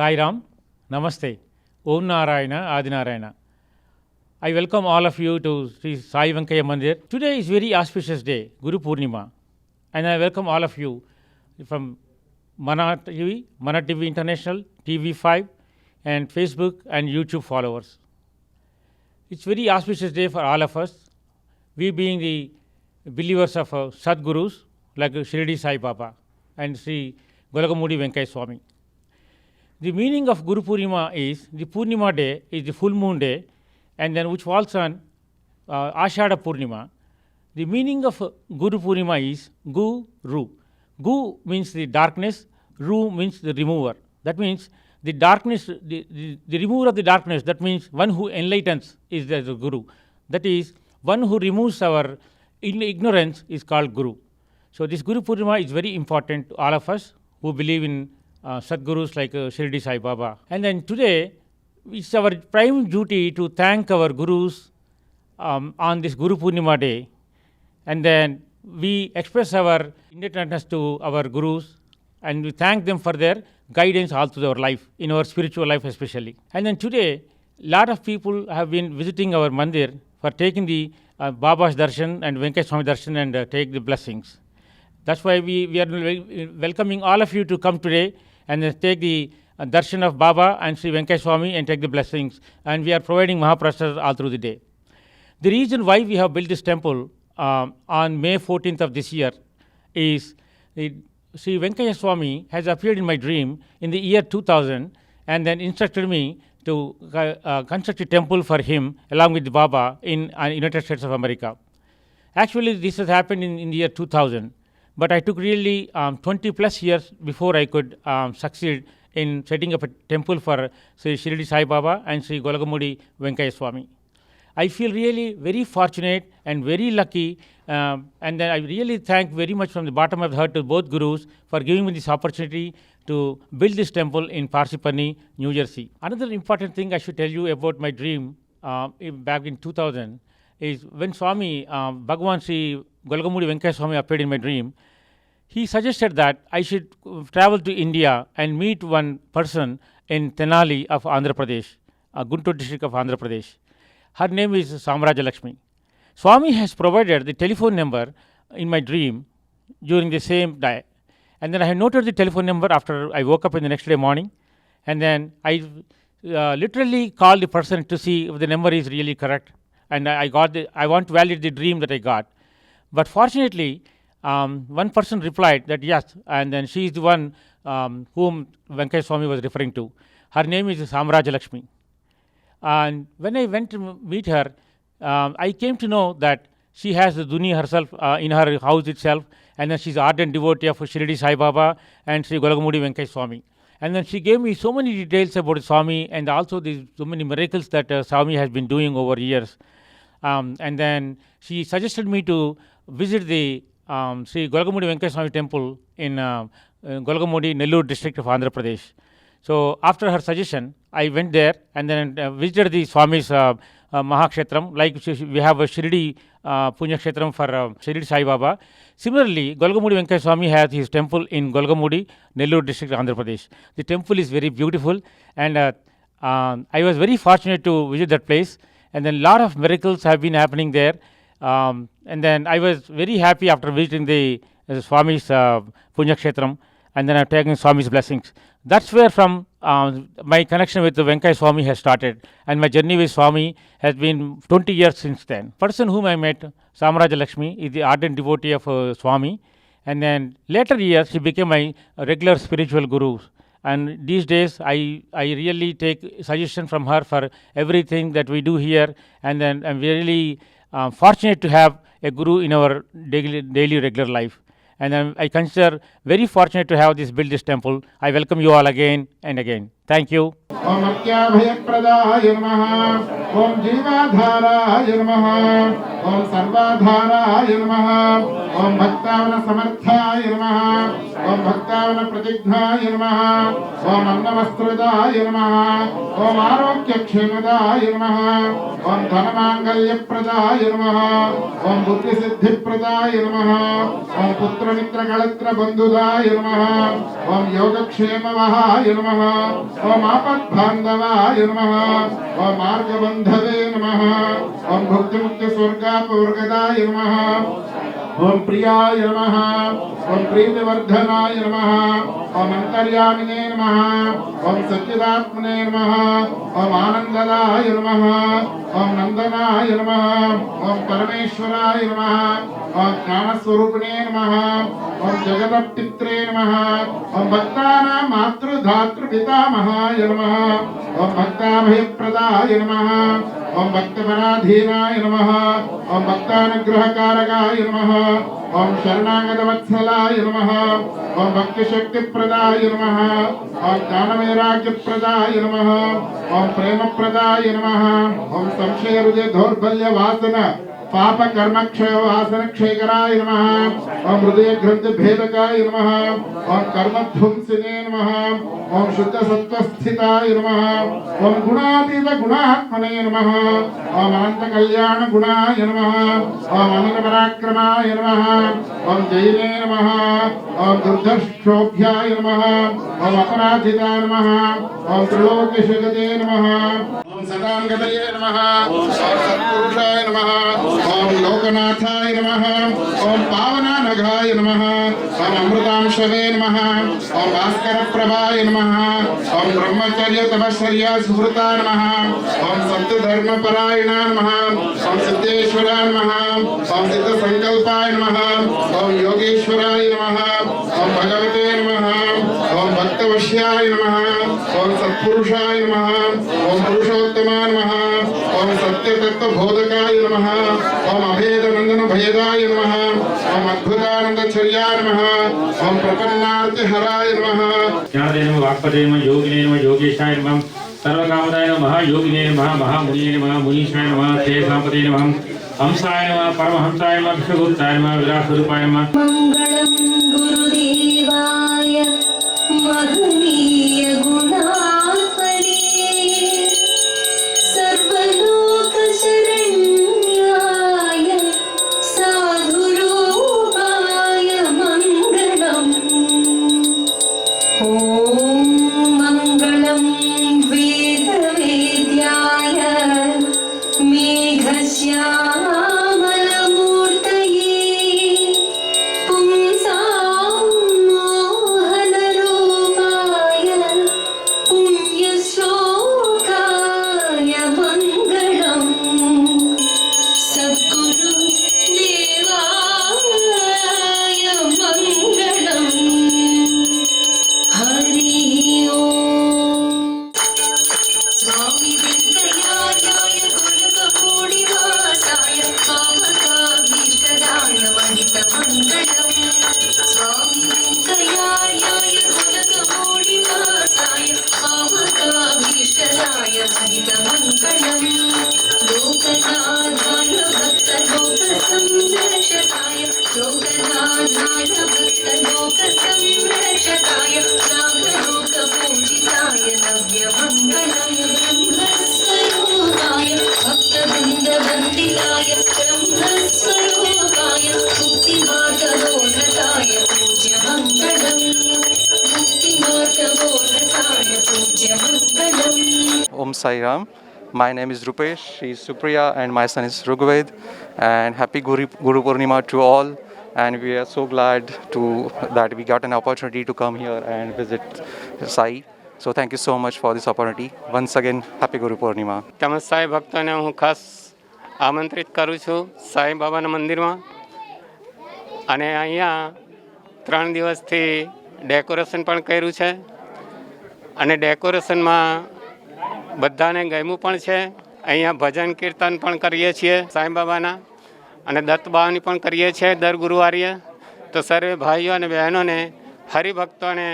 Sai Ram, Namaste, Om Narayana, Adi Narayana. I welcome all of you to Sri Sai Venkaya Mandir. Today is very auspicious day, Guru Purnima, and I welcome all of you from Mana TV International, TV5, and Facebook and YouTube followers. It's very auspicious day for all of us. We being the believers of Sadgurus like Shirdi Sai Baba and Sri Golagamudi Venkaya Swami. The meaning of Guru Purnima is the Purnima day is the full moon day, and then which falls on Ashada Purnima. The meaning of Guru Purnima is Guru. Gu means the darkness, Ru means the remover. That means the darkness, the remover of the darkness, that means one who enlightens is the Guru. That is, one who removes our ignorance is called Guru. So this Guru Purnima is very important to all of us who believe in Sadgurus like Shirdi Sai Baba. And then today, it's our prime duty to thank our Gurus on this Guru Purnima day. And then we express our indebtedness to our Gurus and we thank them for their guidance all through our life, in our spiritual life especially. And then today, a lot of people have been visiting our mandir for taking the Baba's darshan and Venkaya Swami darshan and take the blessings. That's why we are welcoming all of you to come today and take the darshan of Baba and Sri Venkaya Swami and take the blessings. And we are providing Mahaprasad all through the day. The reason why we have built this temple on May 14th of this year is Sri Venkaya Swami has appeared in my dream in the year 2000 and then instructed me to construct a temple for him along with Baba in United States of America. Actually, this has happened in the year 2000. But I took really 20 plus years before I could succeed in setting up a temple for Sri Shirdi Sai Baba and Sri Golagamudi Venkaya Swami. I feel really very fortunate and very lucky, and then I really thank very much from the bottom of the heart to both Gurus for giving me this opportunity to build this temple in Parsippany, New Jersey. Another important thing I should tell you about my dream back in 2000 is when Swami, Bhagavan Sri Golagamudi Venkaya Swami appeared in my dream, he suggested that I should travel to India and meet one person in Tenali of Andhra Pradesh, Guntur district of Andhra Pradesh. Her name is Samraja Lakshmi. Swami has provided the telephone number in my dream during the same day. And then I noted the telephone number after I woke up in the next day morning. And then I literally called the person to see if the number is really correct. And I want to validate the dream that I got. But fortunately, one person replied that yes, and then she is the one whom Venkaya Swami was referring to. Her name is Samraja Lakshmi. And when I went to meet her, I came to know that she has the Duni herself in her house itself, and then she's an ardent devotee of Shirdi Sai Baba and Sri Golagamudi Venkaya Swami. And then she gave me so many details about Swami and also so many miracles that Swami has been doing over years. And then she suggested me to visit the Sri Golagamudi Venkaya Swami temple in Golagamudi, Nellore district of Andhra Pradesh. So after her suggestion, I went there and then visited the Swami's Mahakshetram, like we have a Shirdi Punya Kshetram for Shirdi Sai Baba. Similarly, Golagamudi Venkaya Swami has his temple in Golagamudi, Nellore district, Andhra Pradesh. The temple is very beautiful, and I was very fortunate to visit that place. And then a lot of miracles have been happening there. And then I was very happy after visiting the Swami's Punya Kshetram, and then I've taken Swami's blessings. That's where from my connection with the Venkaya Swami has started, and my journey with Swami has been 20 years since then. Person whom I met, Samraja Lakshmi, is the ardent devotee of Swami, and then later years she became my regular spiritual guru. And these days I really take suggestion from her for everything that we do here, and then I'm really fortunate to have a guru in our daily regular life. And I consider very fortunate to have build this temple. I welcome you all again and again. Thank you. Om Akyabhayapradaaya Namaha, Om Jivadharaya Namaha, Om Sarvadharaya Namaha, Om Bhaktavana Samarthaya Namaha, ओम भक्तावन प्रतिघ्नाय नमः ओम अन्नवस्त्रदाय नमः ओम आरोग्यक्षेमदाय नमः ओम धनमांगल्यप्रदाय नमः ओम बुद्धिसिद्धिप्रदाय नमः ओम पुत्रमित्रकलत्रबन्धुदाय नमः ओम योगक्षेमवहाय नमः ओम आपद्बान्धवाय नमः ओम मार्गबन्धवे नमः ओम भुक्तिमुक्तिस्वर्गापवर्गदाय नमः ओम प्रियाय नमः ओम प्रीतिवर्धनाय नमः ओम अंतर्यामिने नमः ओम सच्चिदात्मने नमः ओम आनंददाय नमः ओम नंदनाय नमः ओम परमेश्वराय नमः ओम ज्ञानस्वरूपिणे नमः ओम जगदपित्रे नमः ओम भक्तानां मातृधातृपितामहाय नमः ओम भक्ताभयप्रदाय नमः ओम भक्तपराधीनाय नमः ओम भक्तानुग्रहकारकाय नमः ओम शरणागतवत्सलाय नमः ओम भक्तिशक्तिप्रदाय नमः ओम ज्ञानवैराग्यप्रदाय नमः ओम प्रेमप्रदाय नमः ओम संशयहृदय दौर्बल्यवासन पाप कर्मक्षय वासन क्षयकराय नमः ओम हृदय ग्रंथ भेदकाय नमः ओम कर्मध्वंसिने नमः ओम शुद्ध सत्वस्थिताय नमः ओम गुणातीत गुणात्मने नमः ओम अनंत कल्याण गुणाय नमः ओम अमित पराक्रमाय नमः ओम जैने नमः ओम दुर्धर्षोभ्याय नमः ओम अपराजिताय नमः ओम त्रिलोक्यशगते नमः ओम सदांगतये नमः ओम सत्पुरुषाय नमः ओम लोकनाथाय नमः ओम पावनानघाय नमः ओम अमृतांशवे नमः ओम भास्करप्रभाय नमः ओम ब्रह्मचर्य तपश्चर्या सुहृता नमः ओम सत्यधर्मपरायणा नमः ओम सिद्धेश्वराय नमः ओम सिद्धसंकल्पाय नमः ओम योगेश्वराय नमः ओम भगवते नमः ओम भक्तवश्याय नमः ओम सत्पुरुषाय नमः ओम पुरुषोत्तमाय नमः ओम सत्यतत्त्वबोधकाय नमः ओम अभेदनंदन भयदाय नमः ओम अद्भुतानंदचर्याय नमः ओम प्रपन्नार्तिहराय नमः ज्ञानदे नमः वाक्पदे नमः योगिने नमः योगेशाय नमः सर्वकामदाय नमः महायोगिने नमः महामुनिये नमः मुनीशाय नमः तेजसापदे नमः हंसाय नमः परमहंसाय नमः विश्वगुप्ताय नमः विराटस्वरूपाय नमः मंगलम गुरुदेवाय महनीय गुणात्मने सर्वलोक शरण्याय साधुरूपाय मंगलम ओम मंगलम वेदवेद्याय मेघश्यामलमूर्तये पुंसां मोहनरूपाय पुण्यश्लोकाय मङ्गलम् सद्गुरु देवाय मङ्गलम् हरि ओम् स्वामी वेङ्कयाय गुणकपूर्णिवासाय कामकाभीष्टदाय वनितमङ्गलम् स्वामी वेङ्कयाय गुणकपूर्णिवासाय कामकाभीष्टदाय वनितमङ्गलम् लोकनाथाय भक्तलोकसंरक्षकाय लोकनाथाय भक्तलोकसंरक्षकाय नागलोकपूजिताय नव्यमङ्गलम् ब्रह्मस्वरूपाय भक्तवृन्दवन्दिताय ब्रह्मस्वरूपाय मुक्तिमार्गबोधकाय पूज्यमङ्गलम् मुक्तिमार्गबोधकाय पूज्यमङ्गलम् Om Sai Ram. My name is Rupesh, she is Supriya, and my son is Rugved. And happy Guru Purnima to all. And we are so glad that we got an opportunity to come here and visit Sai. So thank you so much for this opportunity. Once again, happy Guru Purnima. તેમજ સાંઈ ભક્તોને હું ખાસ આમંત્રિત કરું છું સાંઈ બાબાના મંદિરમાં. અને અહીંયા 3 દિવસથી ડેકોરેશન પણ કર્યું છે. અને ડેકોરેશનમાં બધાને ગમ્યું પણ છે. અહીંયા ભજન કીર્તન પણ કરીએ છીએ સાંઈ બાબાના અને દત્તબાવની પણ કરીએ છીએ દર ગુરુવારે. તો સર્વે ભાઈઓ અને બહેનોને હરિભક્તોને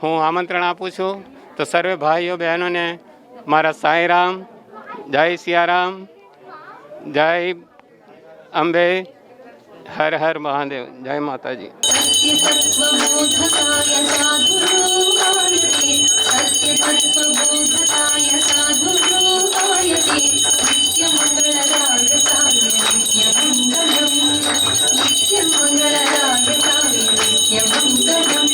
હું આમંત્રણ આપું છું. તો સર્વે ભાઈઓ બહેનોને મારા સાંઈ રામ, જય સિયારામ, જય અંબે, હર હર મહાદેવ, જય માતાજી. सत्यतत्त्वबोधकाय साधुरूपाय ते सत्यतत्त्वबोधकाय साधुरूपाय ते नित्यमङ्गलदाय साय नित्यमङ्गलम् नित्यमङ्गलदाय साय नित्यमङ्गलम्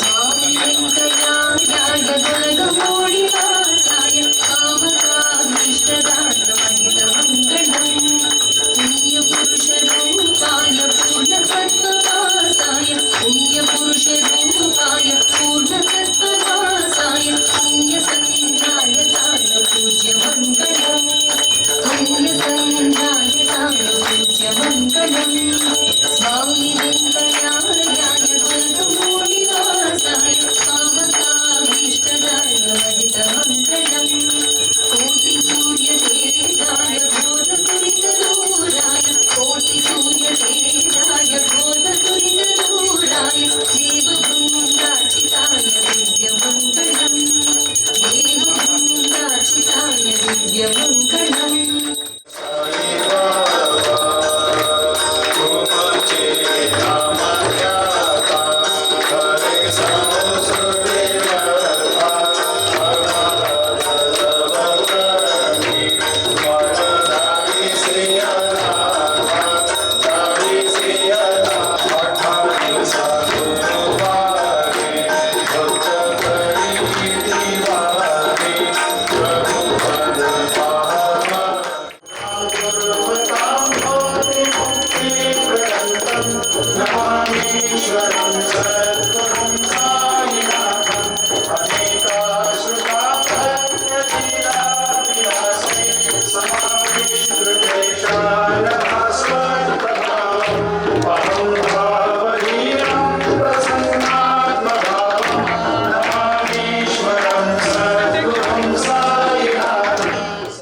स्वामी वेङ्कटायाय दुर्गमोडिवासाय कामकाभीष्टदाय महितमङ्गलम् पुण्यपुरुषरूपाय पूर्णतत्त्ववासाय पुण्यपुरुषरूपाय पूर्णतत्त्ववासाय पुण्यसन्ध्यायताय पूज्यमङ्गलम् पुण्यसन्ध्यायताय पूज्यमङ्गलम् स्वामी वेङ्कटायाय दुर्गमोडिवासाय कामकाभीष्टदाय महितमङ्गलम् कोटिसूर्यतेजाय घोरदुरितदूराय कोटिसूर्यतेजाय घोरदुरितदूराय देववृन्दार्चिताय दिव्यमङ्गलम् देववृन्दार्चिताय दिव्यमङ्गलम्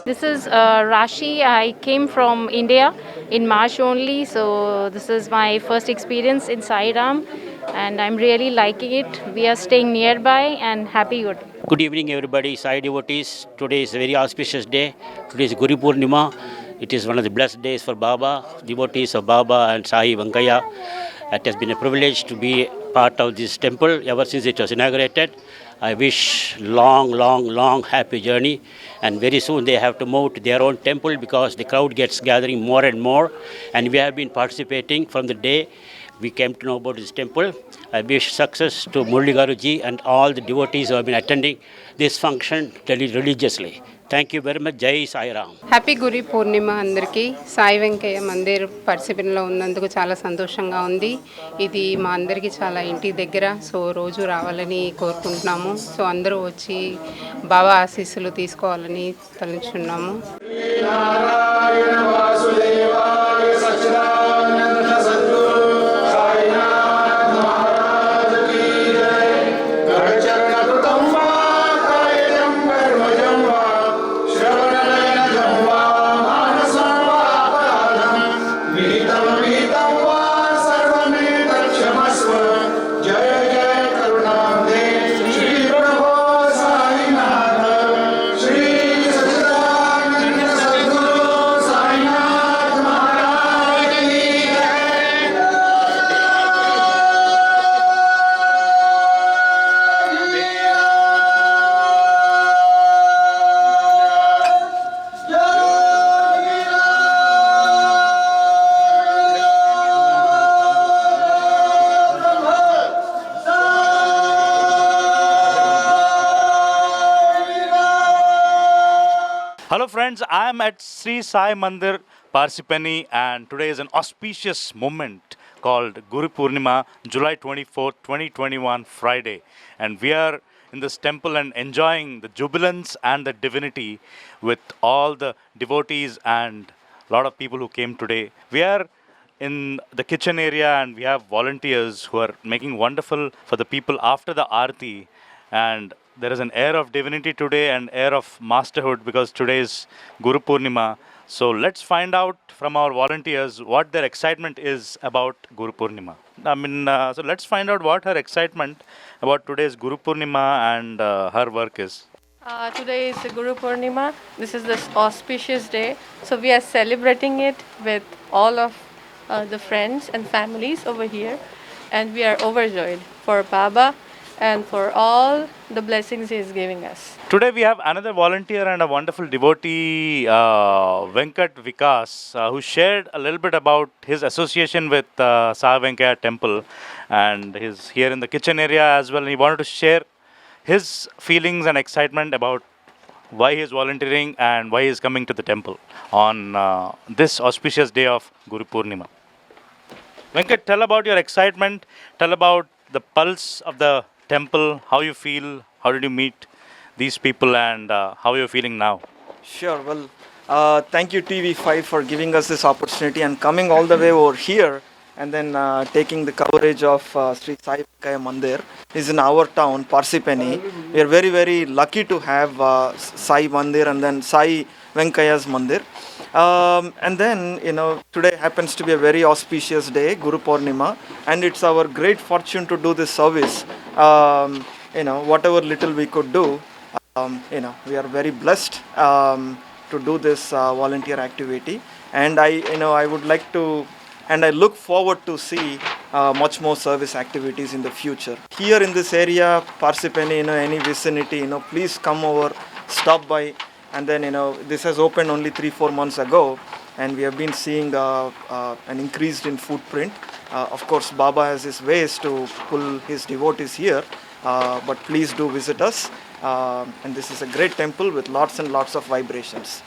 This is Rashi. I came from India in March only, so this is my first experience in Sai Ram, and I'm really liking it. We are staying nearby and happy good. Good evening, everybody. Sai devotees. Today is a very auspicious day. Today is Guru Purnima. It is one of the blessed days for Baba, devotees of Baba and Sai Venkaya. It has been a privilege to be part of this temple ever since it was inaugurated. I wish long happy journey, and very soon they have to move to their own temple because the crowd gets gathering more and more, and we have been participating from the day we came to know about this temple. I wish success to Murli Garuji and all the devotees who have been attending this function religiously. Thank you very much. Jai Sai Ram. Happy గురి పూర్ణిమ అందరికీ. సాయి వెంకయ్య మందిర్ పరిశీలనలో ఉన్నందుకు చాలా సంతోషంగా ఉంది. ఇది మా అందరికీ చాలా ఇంటి దగ్గర, సో రోజు రావాలని కోరుకుంటున్నాము. సో అందరూ వచ్చి బాబా ఆశీస్సులు తీసుకోవాలని తలుచున్నాము. Hello friends, I am at Sri Sai Mandir, Parsipani, and today is an auspicious moment called Guru Purnima, July 24, 2021, Friday. And we are in this temple and enjoying the jubilance and the divinity with all the devotees and a lot of people who came today. We are in the kitchen area and we have volunteers who are making wonderful for the people after the Aarti, and there is an air of divinity today and air of masterhood because today is Guru Purnima. So let's find out from our volunteers what their excitement is about Guru Purnima. So let's find out what her excitement about today's Guru Purnima and her work is. Today is Guru Purnima. This is this auspicious day. So we are celebrating it with all of the friends and families over here. and we are overjoyed for Baba and for all the blessings he is giving us. Today we have another volunteer and a wonderful devotee, Venkat Vikas, who shared a little bit about his association with Sai Venkaya Temple, and he's here in the kitchen area as well. And he wanted to share his feelings and excitement about why he is volunteering and why he is coming to the temple on this auspicious day of Guru Purnima. Venkat, tell about your excitement, tell about the pulse of the temple, how you feel, how did you meet these people, and how you're feeling now. Sure. Well, thank you TV5 for giving us this opportunity and coming all the way over here and then taking the coverage of Sri Sai Venkaya Mandir. Is in our town, Parsippany. We are very, very lucky to have Sai Mandir and then Sai Venkaya's Mandir. And then, today happens to be a very auspicious day, Guru Purnima, and it's our great fortune to do this service. Whatever little we could do, we are very blessed to do this volunteer activity. And I would like to, and I look forward to see much more service activities in the future. Here in this area, Parsippany, any vicinity, please come over, stop by. And then, this has opened only 3-4 months ago, and we have been seeing an increase in footprint. Of course, Baba has his ways to pull his devotees here, but please do visit us. And this is a great temple with lots and lots of vibrations.